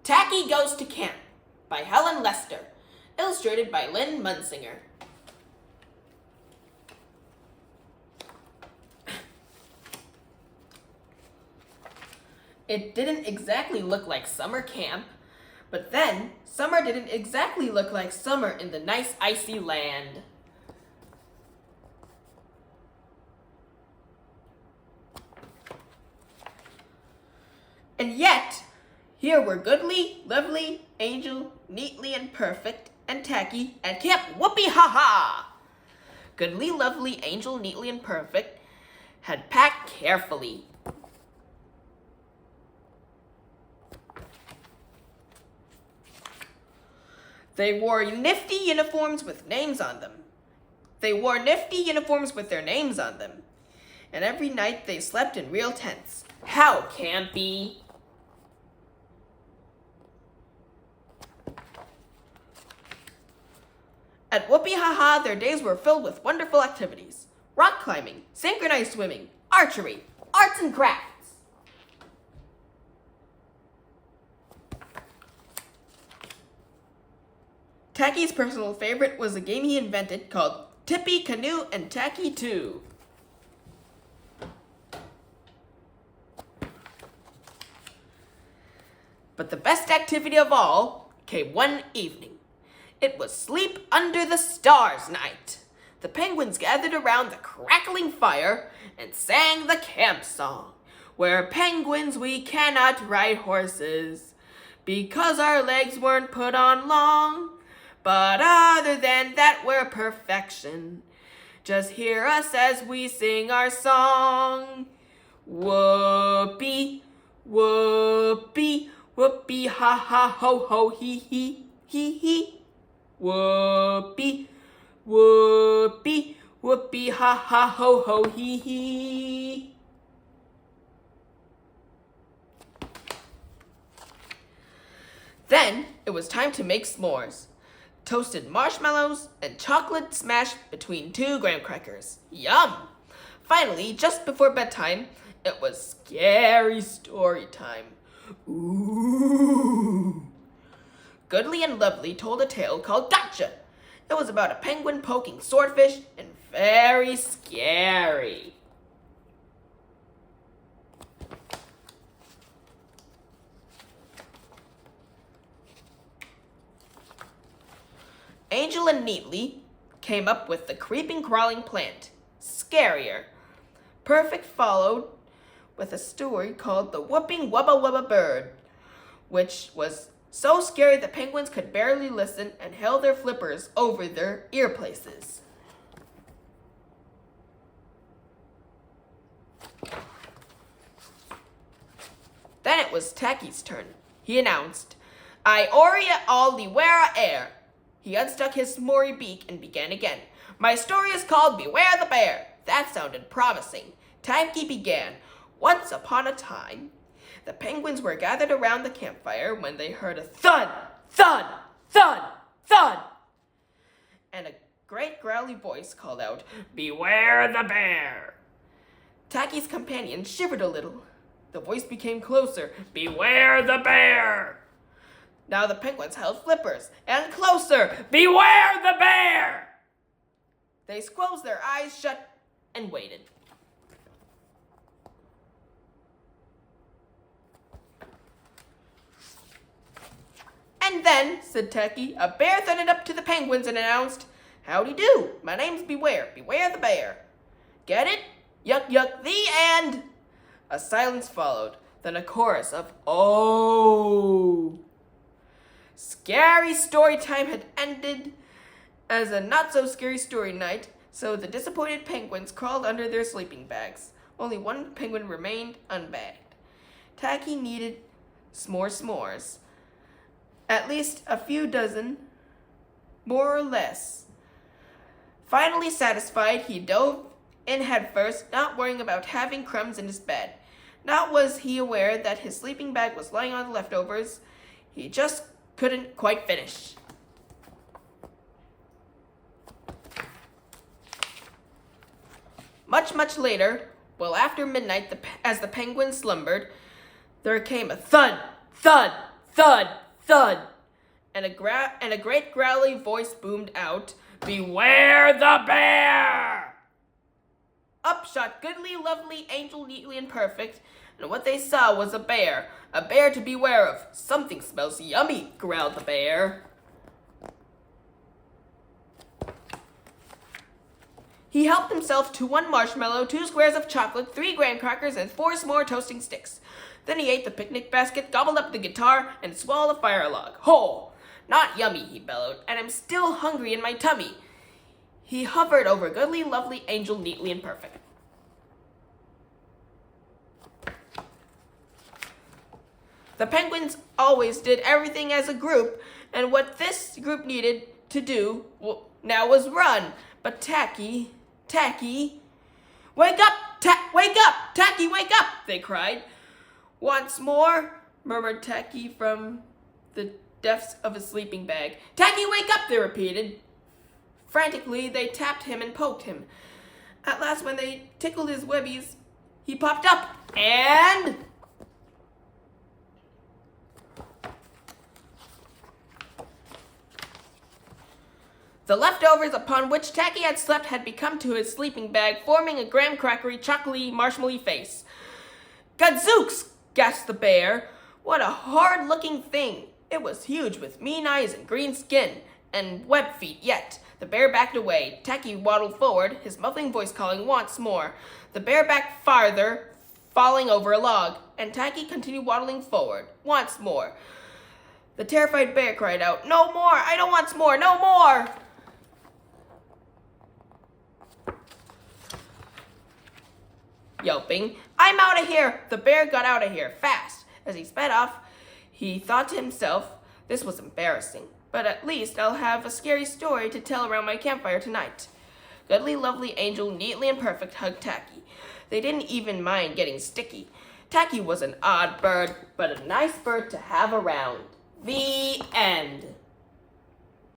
Tacky Goes to Camp by Helen Lester, illustrated by Lynn Munsinger. It didn't exactly look like summer camp, but then summer didn't exactly look like summer in the nice icy land. And yet, here were Goodly, Lovely, Angel, Neatly and Perfect, and Tacky at Camp Whoopee-Ha-Ha! Goodly, Lovely, Angel, Neatly and Perfect had packed carefully. They wore nifty uniforms with names on them. And every night they slept in real tents. How campy! At Whoopee-Ha-Ha, their days were filled with wonderful activities. Rock climbing, synchronized swimming, archery, arts and crafts. Tacky's personal favorite was a game he invented called Tippy, Canoe, and Tacky 2. But the best activity of all came one evening. It was Sleep Under the Stars night. The penguins gathered around the crackling fire and sang the camp song. We're penguins, we cannot ride horses, because our legs weren't put on long. But other than that, we're perfection. Just hear us as we sing our song. Whoopee, whoopee, whoopee, ha ha, ho ho, hee hee, hee hee. Whoopee, whoopee, whoopee, ha ha, ho ho, hee hee. Then it was time to make s'mores. Toasted marshmallows and chocolate smashed between 2 graham crackers. Yum! Finally, just before bedtime, it was scary story time. Ooh! Goodly and Lovely told a tale called Gotcha. It was about a penguin poking swordfish and very scary. Angel and Neatly came up with the creeping crawling plant, Scarier. Perfect followed with a story called The Whooping Wubba Wubba Bird, which was so scary the penguins could barely listen and held their flippers over their ear places. Then it was Tacky's turn. He announced, I aurea all the wera air. He unstuck his s'more beak and began again. My story is called Beware the Bear. That sounded promising. Tacky began. Once upon a time, the penguins were gathered around the campfire when they heard a thud, thud, thud, thud. And a great growly voice called out, Beware the bear. Tacky's companion shivered a little. The voice became closer. Beware the bear. Now the penguins held flippers, and closer, Beware the bear! They squeezed their eyes shut and waited. And then, said Tacky, a bear thudded up to the penguins and announced, Howdy do, my name's Beware, Beware the bear. Get it? Yuck, yuck, the end! A silence followed, then a chorus of, Oh! Scary story time had ended as a not-so-scary story night, so the disappointed penguins crawled under their sleeping bags. Only one penguin remained unbagged. Tacky needed s'mores. At least a few dozen, more or less. Finally satisfied, he dove in headfirst, not worrying about having crumbs in his bed. Not was he aware that his sleeping bag was lying on the leftovers. He just couldn't quite finish. Much later, well after midnight, as the penguins slumbered, there came a thud, thud, thud, thud, and a great growly voice boomed out, "Beware the bear!" Up shot Goodly, Lovely, Angel, Neatly, and Perfect, and what they saw was a bear to beware of. "Something smells yummy," growled the bear. He helped himself to 1 marshmallow, 2 squares of chocolate, 3 graham crackers, and 4 s'more toasting sticks. Then he ate the picnic basket, gobbled up the guitar, and swallowed a fire log. "Ho! Not yummy," he bellowed, "and I'm still hungry in my tummy." He hovered over Goodly, Lovely, Angel, Neatly, and Perfect. The penguins always did everything as a group, and what this group needed to do now was run. But Tacky, "Wake up, wake up, Tacky, wake up!" they cried. "Once more," murmured Tacky from the depths of his sleeping bag. "Tacky, wake up!" they repeated. Frantically, they tapped him and poked him. At last, when they tickled his webbies, he popped up and... the leftovers upon which Tacky had slept had become to his sleeping bag, forming a graham-crackery, chocolatey, marshmallowy face. "Gadzooks!" gasped the bear. "What a hard-looking thing! It was huge, with mean eyes and green skin, and web feet yet." The bear backed away. Tacky waddled forward, his muffling voice calling once more. The bear backed farther, falling over a log, and Tacky continued waddling forward once more. The terrified bear cried out, "No more! I don't want more! No more!" Yelping, "I'm out of here!" the bear got out of here fast. As he sped off, he thought to himself, "This was embarrassing, but at least I'll have a scary story to tell around my campfire tonight." Goodly, Lovely, Angel, Neatly, and Perfect hugged Tacky. They didn't even mind getting sticky. Tacky was an odd bird, but a nice bird to have around. The end.